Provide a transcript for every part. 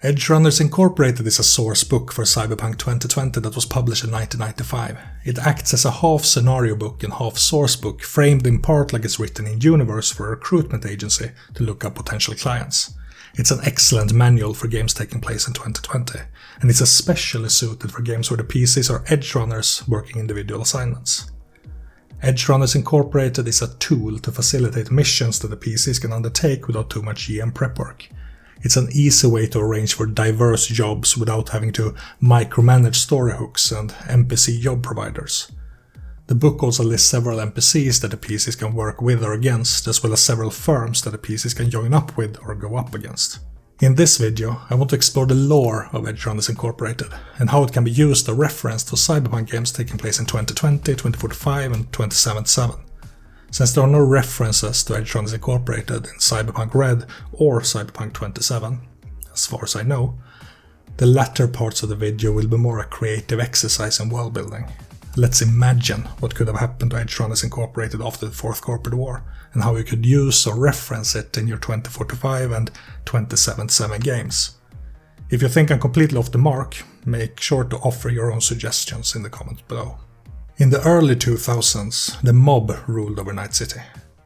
Edgerunners Incorporated is a source book for Cyberpunk 2020 that was published in 1995. It acts as a half scenario book and half source book, framed in part like it's written in universe for a recruitment agency to look up potential clients. It's an excellent manual for games taking place in 2020, and it's especially suited for games where the PCs are Edgerunners working individual assignments. Edgerunners Incorporated is a tool to facilitate missions that the PCs can undertake without too much GM prep work. It's an easy way to arrange for diverse jobs without having to micromanage story hooks and NPC job providers. The book also lists several NPCs that the PCs can work with or against, as well as several firms that the PCs can join up with or go up against. In this video, I want to explore the lore of Edgerunners Incorporated and how it can be used or referenced for Cyberpunk games taking place in 2020, 2045 and 2077. Since there are no references to Edgerunners Incorporated in Cyberpunk Red or Cyberpunk 27, as far as I know, the latter parts of the video will be more a creative exercise in world building. Let's imagine what could have happened to Edgerunners Incorporated after the Fourth Corporate War, and how you could use or reference it in your 2045 and 2077 games. If you think I'm completely off the mark, make sure to offer your own suggestions in the comments below. In the early 2000s, the mob ruled over Night City.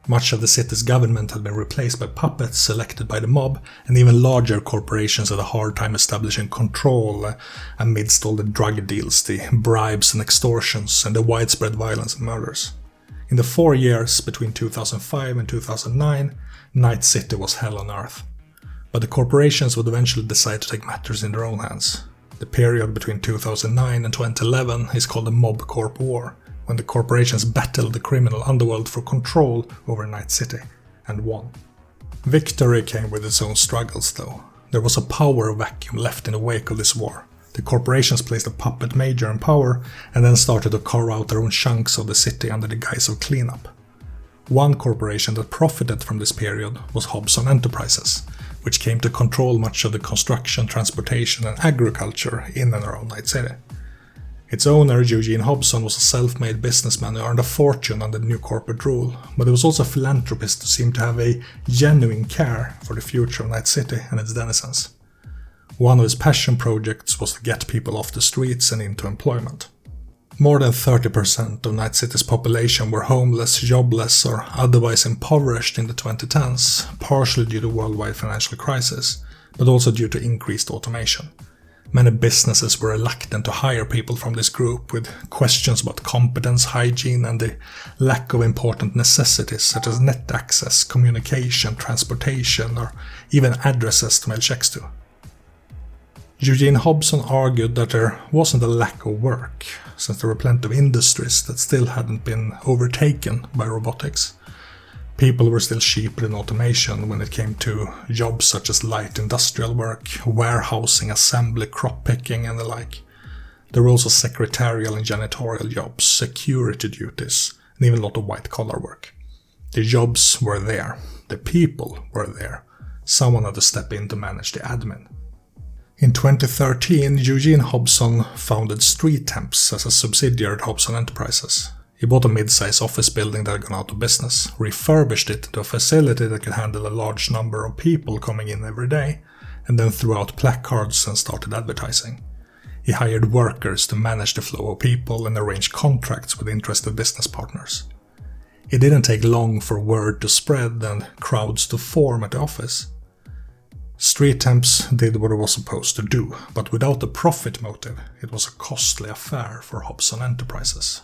Much of the city's government had been replaced by puppets selected by the mob, and even larger corporations had a hard time establishing control amidst all the drug deals, the bribes and extortions, and the widespread violence and murders. In the 4 years between 2005 and 2009, Night City was hell on earth. But the corporations would eventually decide to take matters in their own hands. The period between 2009 and 2011 is called the Mob Corp War, when the corporations battled the criminal underworld for control over Night City, and won. Victory came with its own struggles though. There was a power vacuum left in the wake of this war. The corporations placed a puppet major in power, and then started to carve out their own chunks of the city under the guise of cleanup. One corporation that profited from this period was Hobson Enterprises, which came to control much of the construction, transportation and agriculture in and around Night City. Its owner, Eugene Hobson, was a self-made businessman who earned a fortune under the new corporate rule, but he was also a philanthropist who seemed to have a genuine care for the future of Night City and its denizens. One of his passion projects was to get people off the streets and into employment. More than 30% of Night City's population were homeless, jobless or otherwise impoverished in the 2010s, partially due to worldwide financial crisis, but also due to increased automation. Many businesses were reluctant to hire people from this group, with questions about competence, hygiene and the lack of important necessities such as net access, communication, transportation or even addresses to mail checks to. Eugene Hobson argued that there wasn't a lack of work, since there were plenty of industries that still hadn't been overtaken by robotics. People were still cheaper in automation when it came to jobs such as light industrial work, warehousing, assembly, crop picking and the like. There were also secretarial and janitorial jobs, security duties, and even a lot of white-collar work. The jobs were there, the people were there. Someone had to step in to manage the admin. In 2013, Eugene Hobson founded StreeTemps as a subsidiary of Hobson Enterprises. He bought a mid-size office building that had gone out of business, refurbished it to a facility that could handle a large number of people coming in every day, and then threw out placards and started advertising. He hired workers to manage the flow of people and arrange contracts with interested business partners. It didn't take long for word to spread and crowds to form at the office. StreeTemps did what it was supposed to do, but without a profit motive, it was a costly affair for Hobson Enterprises.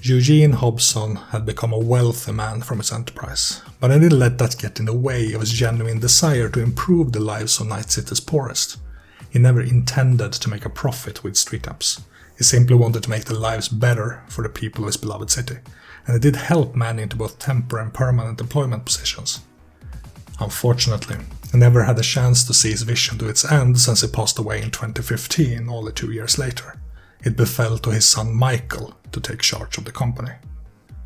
Eugene Hobson had become a wealthy man from his enterprise, but he didn't let that get in the way of his genuine desire to improve the lives of Night City's poorest. He never intended to make a profit with StreeTemps. He simply wanted to make the lives better for the people of his beloved city, and it did help many into both temporary and permanent employment positions. Unfortunately, he never had a chance to see his vision to its end since he passed away in 2015, only 2 years later. It befell to his son Michael to take charge of the company.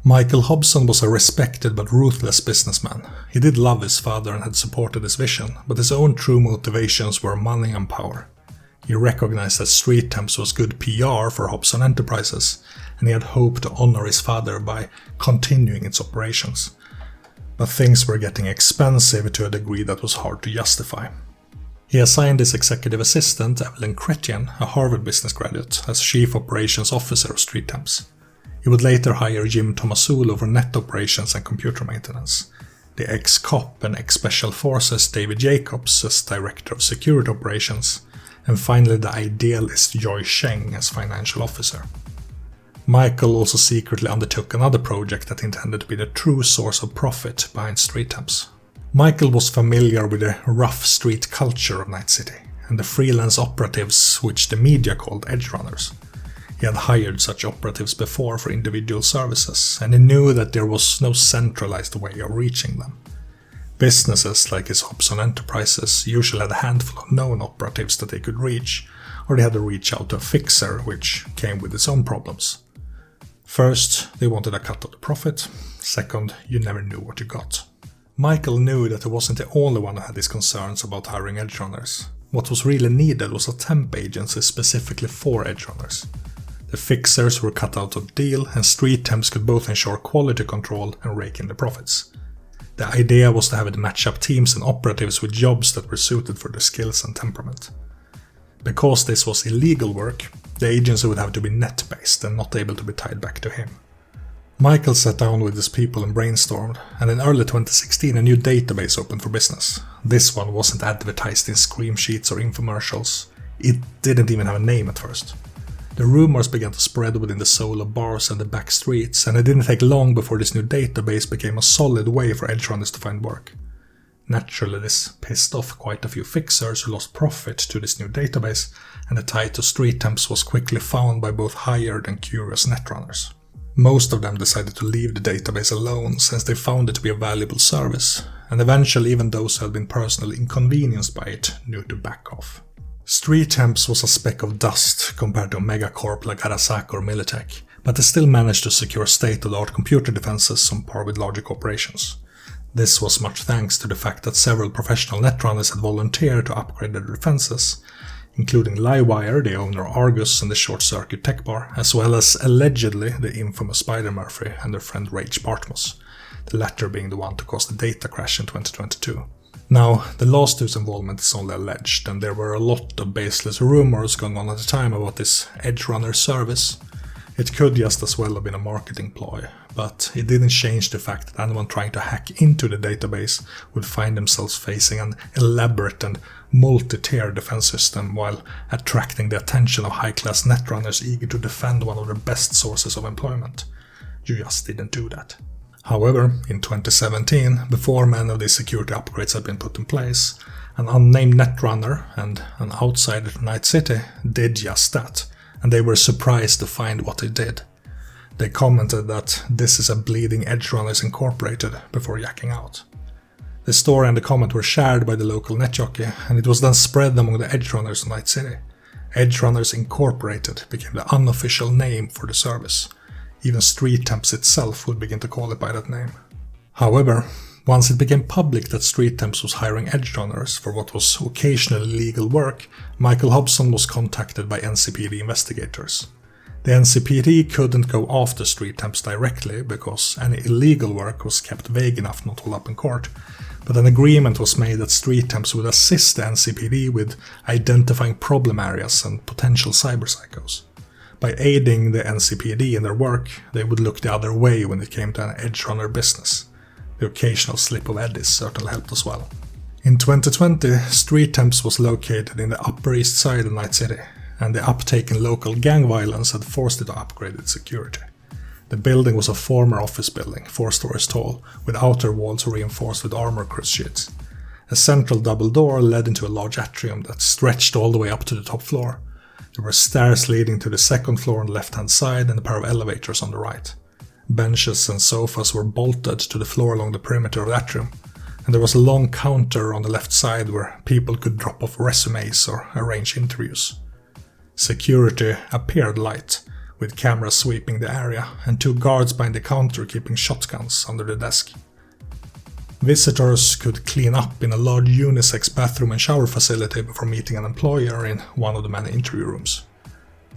Michael Hobson was a respected but ruthless businessman. He did love his father and had supported his vision, but his own true motivations were money and power. He recognized that StreeTemps was good PR for Hobson Enterprises, and he had hoped to honor his father by continuing its operations. But things were getting expensive to a degree that was hard to justify. He assigned his executive assistant, Evelyn Chrétien, a Harvard business graduate, as chief operations officer of StreeTemps. He would later hire Jim Tomasulo for net operations and computer maintenance, the ex-cop and ex-special forces David Jacobs as director of security operations, and finally the idealist Joy Sheng as financial officer. Michael also secretly undertook another project that intended to be the true source of profit behind StreeTemps. Michael was familiar with the rough street culture of Night City, and the freelance operatives which the media called Edgerunners. He had hired such operatives before for individual services, and he knew that there was no centralized way of reaching them. Businesses like his Hobson enterprises usually had a handful of known operatives that they could reach, or they had to reach out to a fixer, which came with its own problems. First, they wanted a cut of the profit. Second, you never knew what you got. Michael knew that he wasn't the only one who had these concerns about hiring Edgerunners. What was really needed was a temp agency specifically for Edgerunners. The fixers were cut out of the deal, and StreeTemps could both ensure quality control and rake in the profits. The idea was to have it match up teams and operatives with jobs that were suited for their skills and temperament. Because this was illegal work, the agency would have to be net-based and not able to be tied back to him. Michael sat down with his people and brainstormed, and in early 2016 a new database opened for business. This one wasn't advertised in scream sheets or infomercials. It didn't even have a name at first. The rumors began to spread within the soul of bars and the back streets, and it didn't take long before this new database became a solid way for Edgerunners to find work. Naturally, this pissed off quite a few fixers who lost profit to this new database, and the tie to StreeTemps was quickly found by both hired and curious netrunners. Most of them decided to leave the database alone since they found it to be a valuable service, and eventually even those who had been personally inconvenienced by it knew to back off. StreeTemps was a speck of dust compared to a megacorp like Arasaka or Militech, but they still managed to secure state-of-the-art computer defenses on par with larger corporations. This was much thanks to the fact that several professional netrunners had volunteered to upgrade their defenses, including Livewire, the owner of Argus and the Short Circuit Tech Bar, as well as allegedly the infamous Spider Murphy and their friend Rage Bartmus, the latter being the one to cause the data crash in 2022. Now, the last two's involvement is only alleged, and there were a lot of baseless rumors going on at the time about this Edgerunner service. It could just as well have been a marketing ploy, but it didn't change the fact that anyone trying to hack into the database would find themselves facing an elaborate and multi-tier defense system while attracting the attention of high-class netrunners eager to defend one of their best sources of employment. You just didn't do that. However, in 2017, before many of these security upgrades had been put in place, an unnamed netrunner and an outsider to Night City did just that, and they were surprised to find what they did. They commented that this is a bleeding Edgerunners Incorporated before yakking out. The story and the comment were shared by the local netjockey, and it was then spread among the Edgerunners of Night City. Edgerunners Incorporated became the unofficial name for the service. Even StreeTemps itself would begin to call it by that name. However, once it became public that StreeTemps was hiring Edgerunners for what was occasionally legal work, Michael Hobson was contacted by NCPD investigators. The NCPD couldn't go after StreeTemps directly because any illegal work was kept vague enough not to hold up in court, but an agreement was made that StreeTemps would assist the NCPD with identifying problem areas and potential cyberpsychos. By aiding the NCPD in their work, they would look the other way when it came to an Edgerunner business. The occasional slip of eddies certainly helped as well. In 2020, StreeTemps was located in the Upper East Side of Night City, and the uptake in local gang violence had forced it to upgrade its security. The building was a former office building, 4 stories tall, with outer walls reinforced with armor cruise-sheets. A central double door led into a large atrium that stretched all the way up to the top floor. There were stairs leading to the second floor on the left-hand side and a pair of elevators on the right. Benches and sofas were bolted to the floor along the perimeter of the atrium, and there was a long counter on the left side where people could drop off resumes or arrange interviews. Security appeared light, with cameras sweeping the area and 2 guards behind the counter keeping shotguns under the desk. Visitors could clean up in a large unisex bathroom and shower facility before meeting an employer in one of the many interview rooms.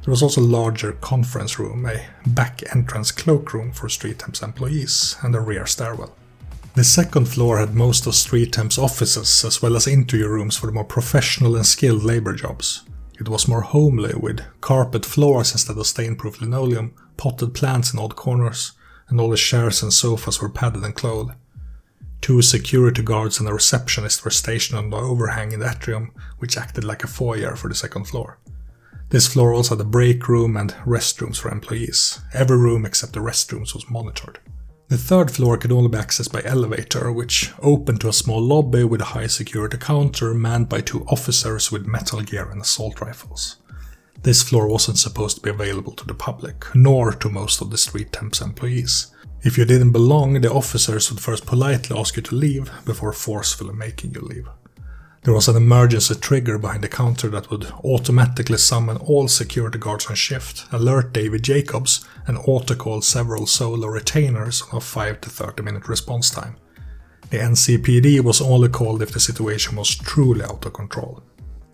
There was also a larger conference room, a back entrance cloakroom for StreeTemps employees, and a rear stairwell. The second floor had most of StreeTemps' offices, as well as interview rooms for the more professional and skilled labor jobs. It was more homely, with carpet floors instead of stain-proof linoleum, potted plants in odd corners, and all the chairs and sofas were padded and clothed. 2 security guards and a receptionist were stationed on the overhang in the atrium, which acted like a foyer for the second floor. This floor also had a break room and restrooms for employees. Every room except the restrooms was monitored. The third floor could only be accessed by elevator, which opened to a small lobby with a high security counter manned by 2 officers with metal gear and assault rifles. This floor wasn't supposed to be available to the public, nor to most of the StreeTemps employees. If you didn't belong, the officers would first politely ask you to leave before forcefully making you leave. There was an emergency trigger behind the counter that would automatically summon all security guards on shift, alert David Jacobs, and auto-call several solo retainers on a 5 to 30 minute response time. The NCPD was only called if the situation was truly out of control.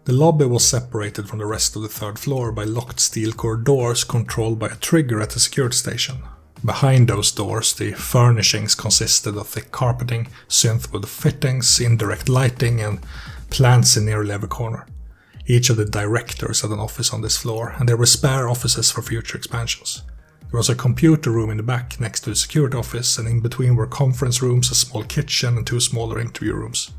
The lobby was separated from the rest of the third floor by locked steel core doors controlled by a trigger at the security station. Behind those doors, the furnishings consisted of thick carpeting, synthwood fittings, indirect lighting, and plants in nearly every corner. Each of the directors had an office on this floor, and there were spare offices for future expansions. There was a computer room in the back next to the security office, and in between were conference rooms, a small kitchen, and 2 smaller interview rooms.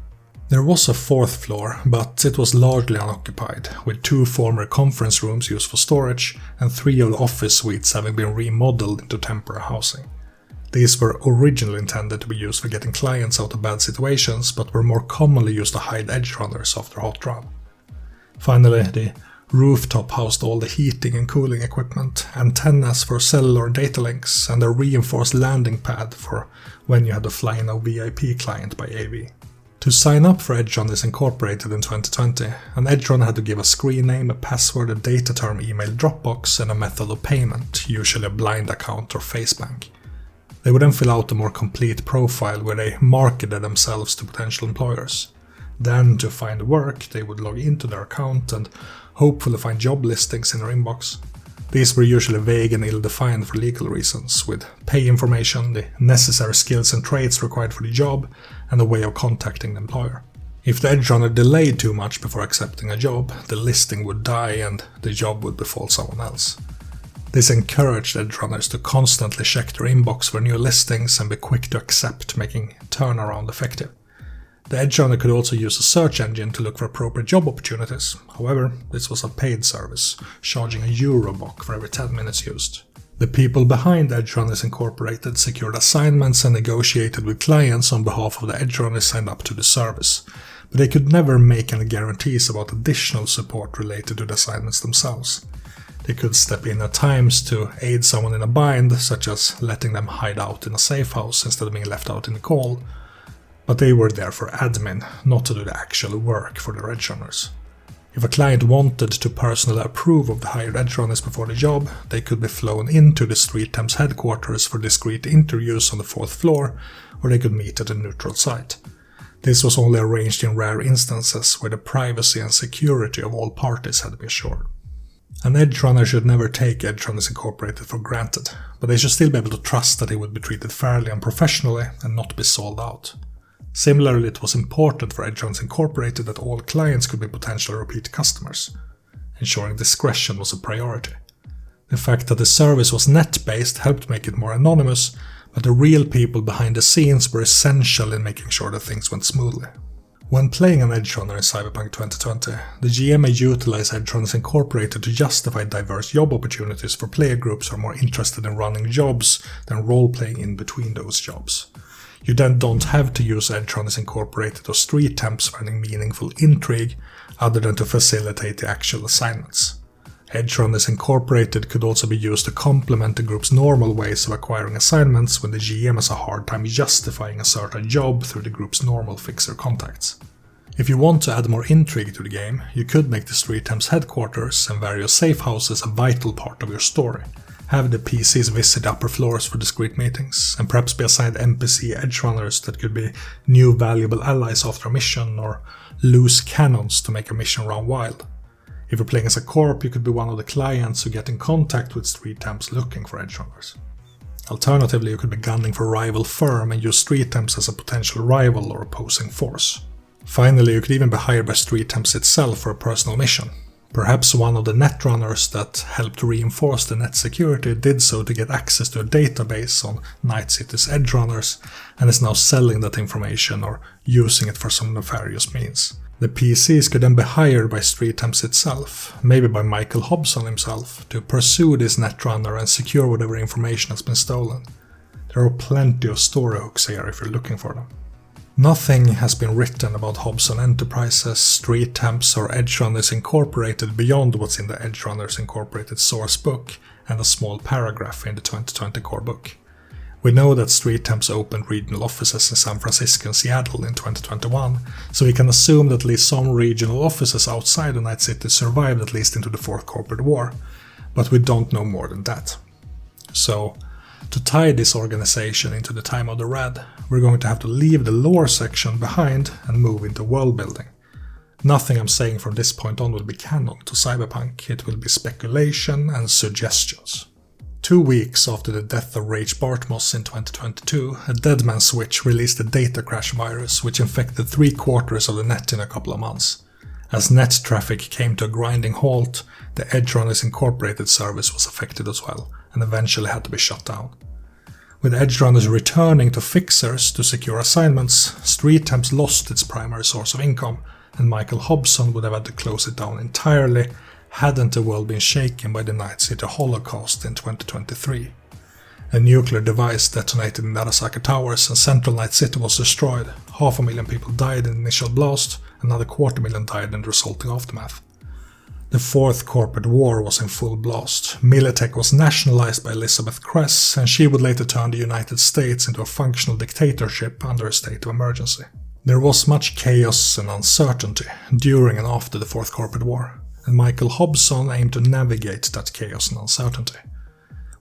There was a 4th floor, but it was largely unoccupied, with 2 former conference rooms used for storage, and 3 of the office suites having been remodeled into temporary housing. These were originally intended to be used for getting clients out of bad situations, but were more commonly used to hide Edgerunners after a hot run. Finally, the rooftop housed all the heating and cooling equipment, antennas for cellular data links, and a reinforced landing pad for when you had to fly in a VIP client by AV. To sign up for Edgerunners Incorporated in 2020, an Edgerunner had to give a screen name, a password, a data term email Dropbox, and a method of payment, usually a blind account or FaceBank. They would then fill out a more complete profile where they marketed themselves to potential employers. Then, to find work, they would log into their account and hopefully find job listings in their inbox. These were usually vague and ill-defined for legal reasons, with pay information, the necessary skills and traits required for the job, and a way of contacting the employer. If the Edgerunner delayed too much before accepting a job, the listing would die and the job would befall someone else. This encouraged Edgerunners to constantly check their inbox for new listings and be quick to accept, making turnaround effective. The Edgerunner could also use a search engine to look for appropriate job opportunities. However, this was a paid service, charging €1 for every 10 minutes used. The people behind Edgerunners Incorporated secured assignments and negotiated with clients on behalf of the Edgerunners signed up to the service, but they could never make any guarantees about additional support related to the assignments themselves. They could step in at times to aid someone in a bind, such as letting them hide out in a safe house instead of being left out in the cold, but they were there for admin, not to do the actual work for the Edgerunners. If a client wanted to personally approve of the hired Edgerunners before the job, they could be flown into the StreeTemps Headquarters for discreet interviews on the 4th floor, or they could meet at a neutral site. This was only arranged in rare instances where the privacy and security of all parties had to be assured. An Edgerunner should never take Edgerunners Incorporated for granted, but they should still be able to trust that they would be treated fairly and professionally and not be sold out. Similarly, it was important for Edgerunners Incorporated that all clients could be potential repeat customers. Ensuring discretion was a priority. The fact that the service was net-based helped make it more anonymous, but the real people behind the scenes were essential in making sure that things went smoothly. When playing an Edgerunner in Cyberpunk 2020, the GM may utilize Edgerunners Incorporated to justify diverse job opportunities for player groups who are more interested in running jobs than role-playing in between those jobs. You then don't have to use Edgerunners Incorporated or StreeTemps for any meaningful intrigue other than to facilitate the actual assignments. Edgerunners Incorporated could also be used to complement the group's normal ways of acquiring assignments when the GM has a hard time justifying a certain job through the group's normal fixer contacts. If you want to add more intrigue to the game, you could make the StreeTemps Headquarters and various safe houses a vital part of your story. Have the PCs visit the upper floors for discreet meetings, and perhaps be assigned NPC Edgerunners that could be new valuable allies after a mission, or loose cannons to make a mission run wild. If you're playing as a corp, you could be one of the clients who get in contact with StreeTemps looking for Edgerunners. Alternatively, you could be gunning for a rival firm and use StreeTemps as a potential rival or opposing force. Finally, you could even be hired by StreeTemps itself for a personal mission. Perhaps one of the netrunners that helped reinforce the net security did so to get access to a database on Night City's Edgerunners and is now selling that information or using it for some nefarious means. The PCs could then be hired by StreeTemps itself, maybe by Michael Hobson himself, to pursue this netrunner and secure whatever information has been stolen. There are plenty of story hooks here if you're looking for them. Nothing has been written about Hobson Enterprises, StreeTemps or Edgerunners Incorporated beyond what's in the Edgerunners Incorporated source book and a small paragraph in the 2020 core book. We know that StreeTemps opened regional offices in San Francisco and Seattle in 2021, so we can assume that at least some regional offices outside the Night City survived at least into the Fourth Corporate War, but we don't know more than that. So, to tie this organization into the time of the Red, we're going to have to leave the lore section behind and move into world building. Nothing I'm saying from this point on will be canon to Cyberpunk, it will be speculation and suggestions. 2 weeks after the death of Rage Bartmoss in 2022, a Deadman Switch released a data crash virus which infected 3/4 of the net in a couple of months. As net traffic came to a grinding halt, the Edgerunners Incorporated service was affected as well, and eventually had to be shut down. With Edgerunners returning to fixers to secure assignments, StreeTemps lost its primary source of income, and Michael Hobson would have had to close it down entirely hadn't the world been shaken by the Night City Holocaust in 2023. A nuclear device detonated in Nagasaki Towers and central Night City was destroyed. 500,000 people died in the initial blast, another 250,000 died in the resulting aftermath. The Fourth Corporate War was in full blast. Militech was nationalized by Elizabeth Kress, and she would later turn the United States into a functional dictatorship under a state of emergency. There was much chaos and uncertainty during and after the Fourth Corporate War, and Michael Hobson aimed to navigate that chaos and uncertainty.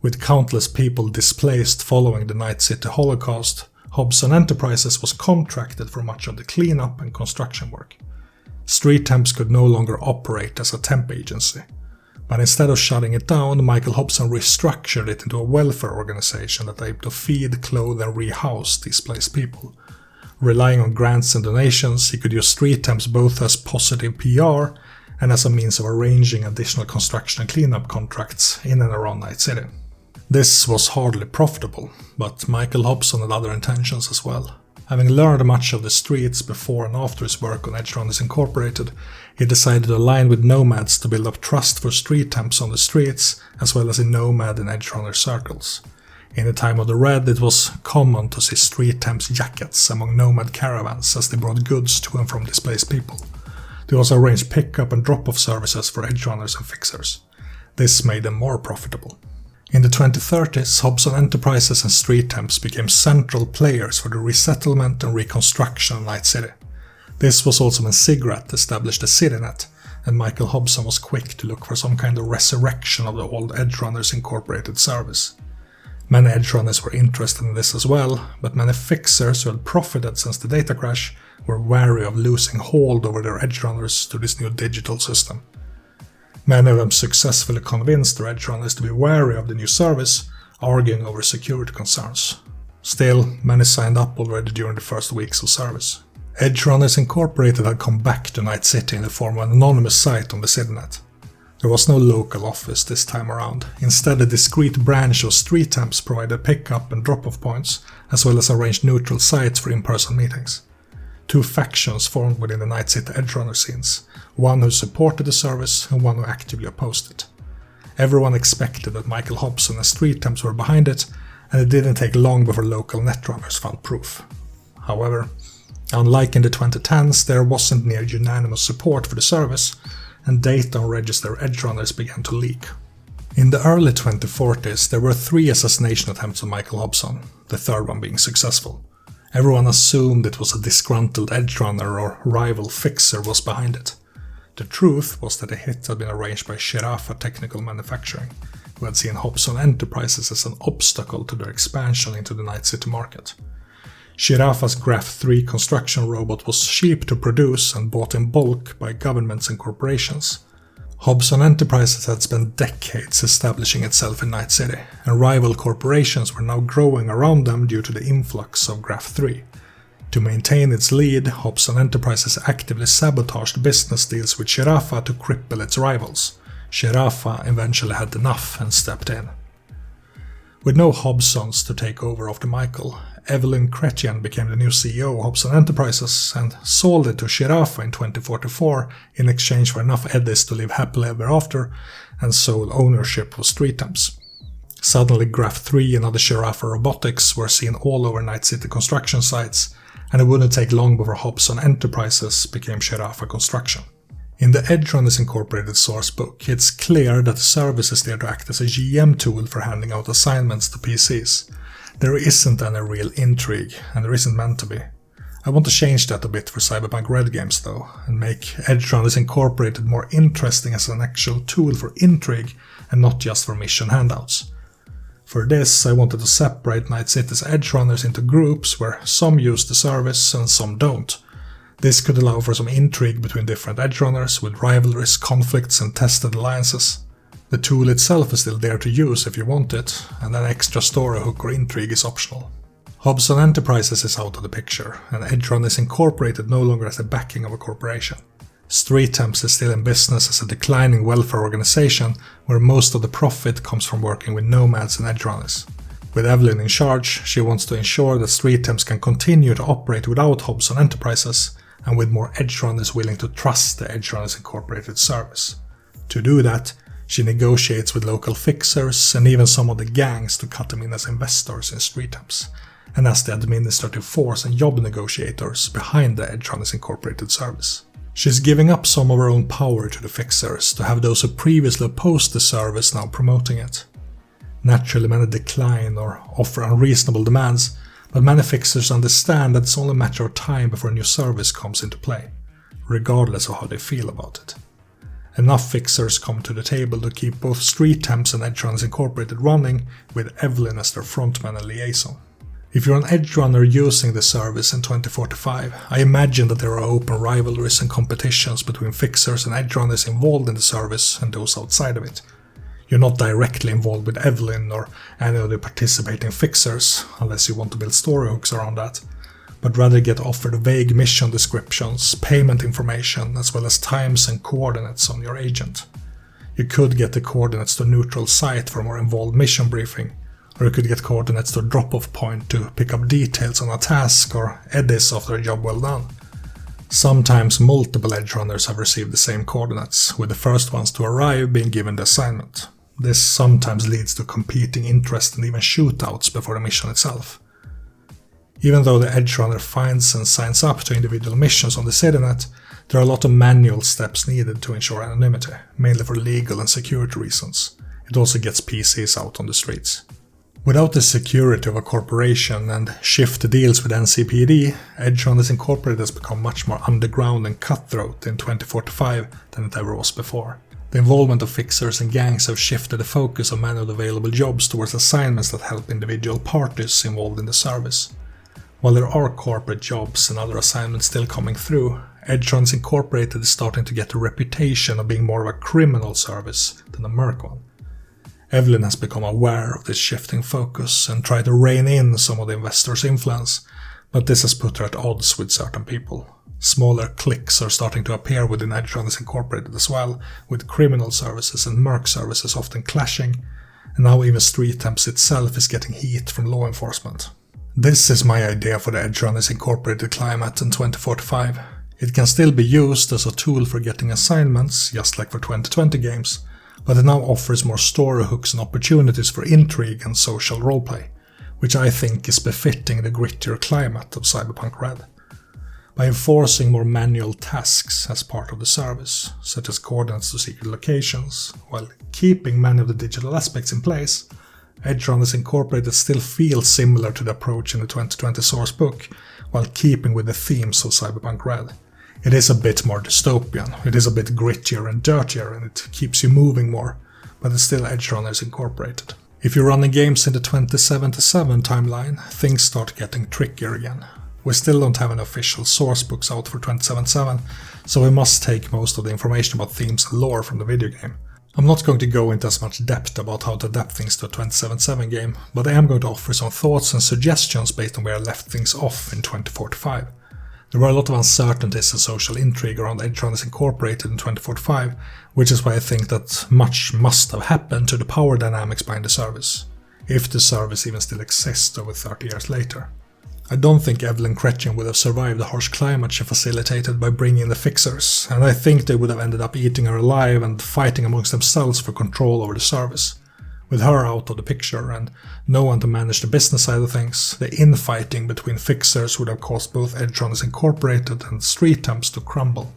With countless people displaced following the Night City Holocaust, Hobson Enterprises was contracted for much of the cleanup and construction work. StreeTemps could no longer operate as a temp agency, but instead of shutting it down, Michael Hobson restructured it into a welfare organization that aimed to feed, clothe and rehouse displaced people. Relying on grants and donations, he could use StreeTemps both as positive PR and as a means of arranging additional construction and cleanup contracts in and around Night City. This was hardly profitable, but Michael Hobson had other intentions as well. Having learned much of the streets before and after his work on Edgerunners Incorporated, he decided to align with nomads to build up trust for StreeTemps on the streets, as well as in nomad and Edgerunner circles. In the time of the Red, it was common to see StreeTemps jackets among nomad caravans as they brought goods to and from displaced people. They also arranged pick-up and drop-off services for Edgerunners and fixers. This made them more profitable. In the 2030s, Hobson Enterprises and StreeTemps became central players for the resettlement and reconstruction of Night City. This was also when Sigrat established the CityNet, and Michael Hobson was quick to look for some kind of resurrection of the old Edgerunners Incorporated service. Many Edgerunners were interested in this as well, but many fixers who had profited since the data crash were wary of losing hold over their Edgerunners to this new digital system. Many of them successfully convinced their Edgerunners to be wary of the new service, arguing over security concerns. Still, many signed up already during the first weeks of service. Edgerunners Incorporated had come back to Night City in the form of an anonymous site on the CityNet. There was no local office this time around. Instead, a discrete branch of StreeTemps provided pick-up and drop-off points, as well as arranged neutral sites for in-person meetings. Two factions formed within the Night City Edgerunner scenes, one who supported the service and one who actively opposed it. Everyone expected that Michael Hobson and StreeTemps were behind it, and it didn't take long before local netrunners found proof. However, unlike in the 2010s, there wasn't near unanimous support for the service, and data on registered Edgerunners began to leak. In the early 2040s, there were 3 assassination attempts on Michael Hobson, the third one being successful. Everyone assumed it was a disgruntled Edgerunner or rival fixer was behind it. The truth was that the hit had been arranged by Shirafa Technical Manufacturing, who had seen Hobson Enterprises as an obstacle to their expansion into the Night City market. Shirafa's Graph 3 construction robot was cheap to produce and bought in bulk by governments and corporations. Hobson Enterprises had spent decades establishing itself in Night City, and rival corporations were now growing around them due to the influx of Graph 3. To maintain its lead, Hobson Enterprises actively sabotaged business deals with Shirafa to cripple its rivals. Shirafa eventually had enough and stepped in. With no Hobsons to take over after Michael, Evelyn Chrétien became the new CEO of Hobson Enterprises and sold it to Shirafa in 2044 in exchange for enough Eddies to live happily ever after and sole ownership of StreeTemps. Suddenly Graph 3 and other Shirafa robotics were seen all over Night City construction sites, and it wouldn't take long before Hobson Enterprises became Shirafa Construction. In the Edgerunners Incorporated sourcebook, it's clear that the service is there to act as a GM tool for handing out assignments to PCs. There isn't any real intrigue, and there isn't meant to be. I want to change that a bit for Cyberpunk Red games though, and make Edgerunners Incorporated more interesting as an actual tool for intrigue and not just for mission handouts. For this, I wanted to separate Night City's Edgerunners into groups where some use the service and some don't. This could allow for some intrigue between different Edgerunners with rivalries, conflicts and tested alliances. The tool itself is still there to use if you want it, and an extra story hook or intrigue is optional. Hobson Enterprises is out of the picture, and Edgerunners Incorporated no longer has the backing of a corporation. StreeTemps is still in business as a declining welfare organization where most of the profit comes from working with nomads and Edgerunners. With Evelyn in charge, she wants to ensure that StreeTemps can continue to operate without Hobson Enterprises, and with more Edgerunners willing to trust the Edgerunners Incorporated service. To do that, she negotiates with local fixers and even some of the gangs to cut them in as investors in StreeTemps, and as the administrative force and job negotiators behind the Edgerunners Incorporated service. She's giving up some of her own power to the fixers to have those who previously opposed the service now promoting it. Naturally, many decline or offer unreasonable demands, but many fixers understand that it's only a matter of time before a new service comes into play, regardless of how they feel about it. Enough fixers come to the table to keep both StreeTemps and Edgerunners Incorporated running, with Evelyn as their frontman and liaison. If you're an Edgerunner using the service in 2045, I imagine that there are open rivalries and competitions between fixers and Edgerunners involved in the service and those outside of it. You're not directly involved with Evelyn or any of the participating fixers, unless you want to build story hooks around that, but rather get offered vague mission descriptions, payment information, as well as times and coordinates on your agent. You could get the coordinates to a neutral site for a more involved mission briefing, or you could get coordinates to a drop-off point to pick up details on a task or eddies after a job well done. Sometimes multiple Edgerunners have received the same coordinates, with the first ones to arrive being given the assignment. This sometimes leads to competing interest and even shootouts before the mission itself. Even though the Edgerunner finds and signs up to individual missions on the CityNet, there are a lot of manual steps needed to ensure anonymity, mainly for legal and security reasons. It also gets PCs out on the streets. Without the security of a corporation and shift deals with NCPD, Edgerunners Incorporated has become much more underground and cutthroat in 2045 than it ever was before. The involvement of fixers and gangs have shifted the focus of many of the available jobs towards assignments that help individual parties involved in the service. While there are corporate jobs and other assignments still coming through, Edgerunners Incorporated is starting to get a reputation of being more of a criminal service than a merc one. Evelyn has become aware of this shifting focus and tried to rein in some of the investors' influence, but this has put her at odds with certain people. Smaller cliques are starting to appear within Edgerunners Incorporated as well, with criminal services and merc services often clashing, and now even StreeTemps itself is getting heat from law enforcement. This is my idea for the Edgerunners Incorporated climate in 2045. It can still be used as a tool for getting assignments, just like for 2020 games, but it now offers more story hooks and opportunities for intrigue and social roleplay, which I think is befitting the grittier climate of Cyberpunk Red. By enforcing more manual tasks as part of the service, such as coordinates to secret locations, while keeping many of the digital aspects in place, Edgerunners Incorporated still feels similar to the approach in the 2020 source book, while keeping with the themes of Cyberpunk Red. It is a bit more dystopian, it is a bit grittier and dirtier, and it keeps you moving more, but it's still Edgerunners Incorporated. If you're running games in the 2077 timeline, things start getting trickier again. We still don't have any official source books out for 2077, so we must take most of the information about themes and lore from the video game. I'm not going to go into as much depth about how to adapt things to a 2077 game, but I am going to offer some thoughts and suggestions based on where I left things off in 2045. There were a lot of uncertainties and social intrigue around Edgerunners Incorporated in 2045, which is why I think that much must have happened to the power dynamics behind the service, if the service even still exists over 30 years later. I don't think Evelyn Kretchen would have survived the harsh climate she facilitated by bringing in the Fixers, and I think they would have ended up eating her alive and fighting amongst themselves for control over the service. With her out of the picture and no one to manage the business side of things, the infighting between Fixers would have caused both Edgerunners Incorporated and StreeTemps to crumble.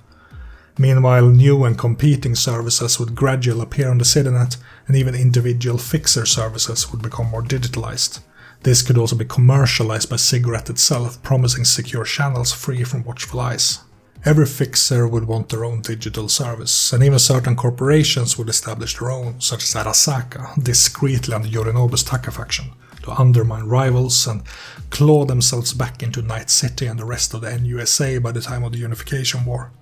Meanwhile, new and competing services would gradually appear on the CityNet, and even individual Fixer services would become more digitalized. This could also be commercialized by Cigarette itself, promising secure channels free from watchful eyes. Every Fixer would want their own digital service, and even certain corporations would establish their own, such as Arasaka, discreetly under Yorinobu's Taka faction, to undermine rivals and claw themselves back into Night City and the rest of the NUSA by the time of the Unification War.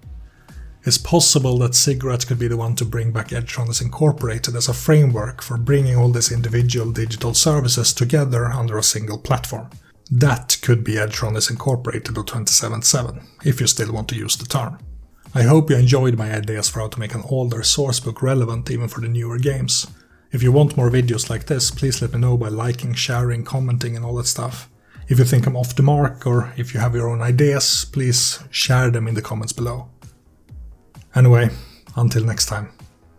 It's possible that Cigarette could be the one to bring back Edgerunners Incorporated as a framework for bringing all these individual digital services together under a single platform. That could be Edgerunners Incorporated of 2077, if you still want to use the term. I hope you enjoyed my ideas for how to make an older sourcebook relevant even for the newer games. If you want more videos like this, please let me know by liking, sharing, commenting and all that stuff. If you think I'm off the mark, or if you have your own ideas, please share them in the comments below. Anyway, until next time.